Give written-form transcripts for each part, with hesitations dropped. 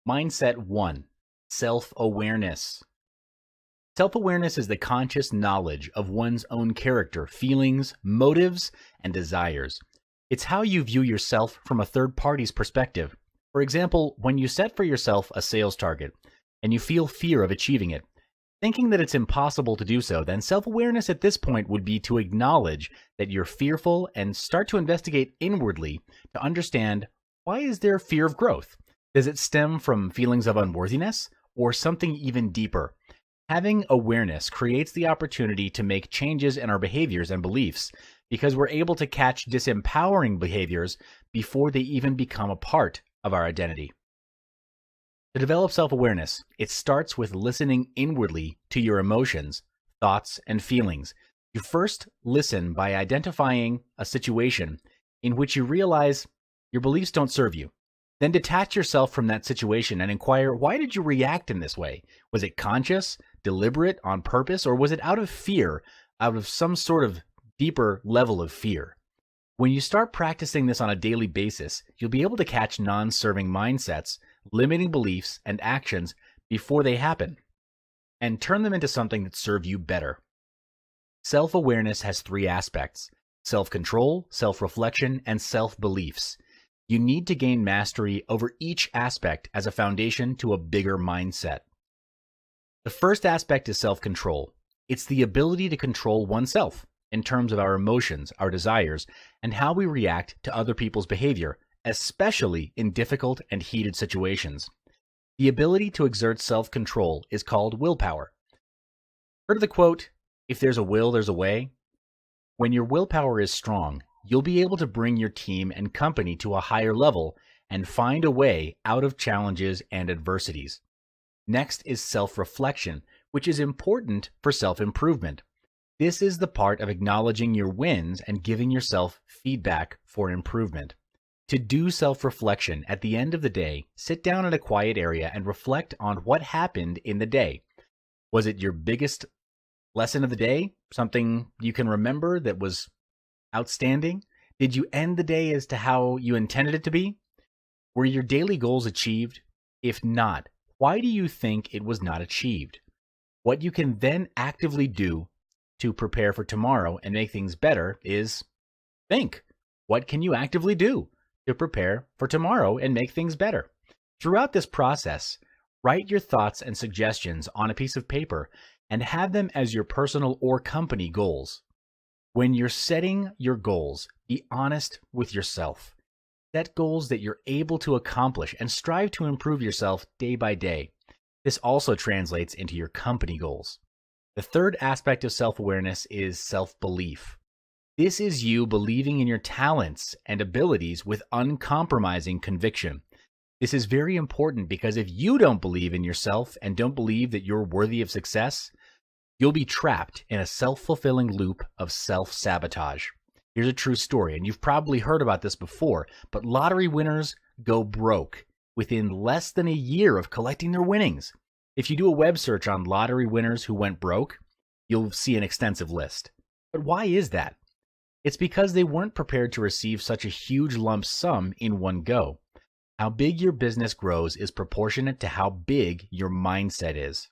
Mindset 1. Self-awareness. Self-awareness is the conscious knowledge of one's own character, feelings, motives, and desires. It's how you view yourself from a third party's perspective. For example, when you set for yourself a sales target and you feel fear of achieving it, thinking that it's impossible to do so, then self-awareness at this point would be to acknowledge that you're fearful and start to investigate inwardly to understand, why is there fear of growth? Does it stem from feelings of unworthiness or something even deeper? Having awareness creates the opportunity to make changes in our behaviors and beliefs because we're able to catch disempowering behaviors before they even become a part of our identity. To develop self-awareness, it starts with listening inwardly to your emotions, thoughts, and feelings. You first listen by identifying a situation in which you realize your beliefs don't serve you. Then detach yourself from that situation and inquire, why did you react in this way? Was it conscious, deliberate, on purpose, or was it out of fear, out of some sort of deeper level of fear? When you start practicing this on a daily basis, you'll be able to catch non-serving mindsets, limiting beliefs, and actions before they happen, and turn them into something that serve you better. Self-awareness has 3 aspects: self-control, self-reflection, and self-beliefs. You need to gain mastery over each aspect as a foundation to a bigger mindset. The first aspect is self-control. It's the ability to control oneself in terms of our emotions, our desires, and how we react to other people's behavior, especially in difficult and heated situations. The ability to exert self-control is called willpower. Heard of the quote, "If there's a will, there's a way"? When your willpower is strong, you'll be able to bring your team and company to a higher level and find a way out of challenges and adversities. Next is self-reflection, which is important for self-improvement. This is the part of acknowledging your wins and giving yourself feedback for improvement. To do self-reflection at the end of the day, sit down in a quiet area and reflect on what happened in the day. Was it your biggest lesson of the day? Something you can remember that was outstanding? Did you end the day as to how you intended it to be? Were your daily goals achieved? If not, why do you think it was not achieved? What you can then actively do to prepare for tomorrow and make things better is think. What can you actively do to prepare for tomorrow and make things better? Throughout this process, write your thoughts and suggestions on a piece of paper and have them as your personal or company goals. When you're setting your goals, be honest with yourself. Set goals that you're able to accomplish and strive to improve yourself day by day. This also translates into your company goals. The third aspect of self-awareness is self-belief. This is you believing in your talents and abilities with uncompromising conviction. This is very important because if you don't believe in yourself and don't believe that you're worthy of success, you'll be trapped in a self-fulfilling loop of self-sabotage. Here's a true story, and you've probably heard about this before, but lottery winners go broke within less than a year of collecting their winnings. If you do a web search on lottery winners who went broke, you'll see an extensive list. But why is that? It's because they weren't prepared to receive such a huge lump sum in one go. How big your business grows is proportionate to how big your mindset is.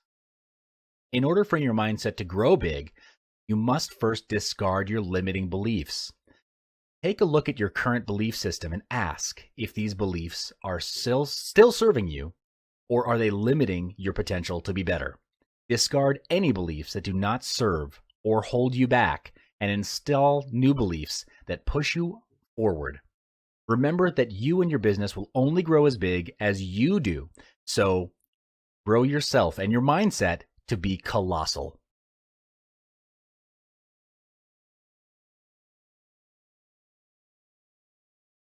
In order for your mindset to grow big, you must first discard your limiting beliefs. Take a look at your current belief system and ask if these beliefs are still serving you, or are they limiting your potential to be better. Discard any beliefs that do not serve or hold you back and install new beliefs that push you forward. Remember that you and your business will only grow as big as you do, so grow yourself and your mindset to be colossal.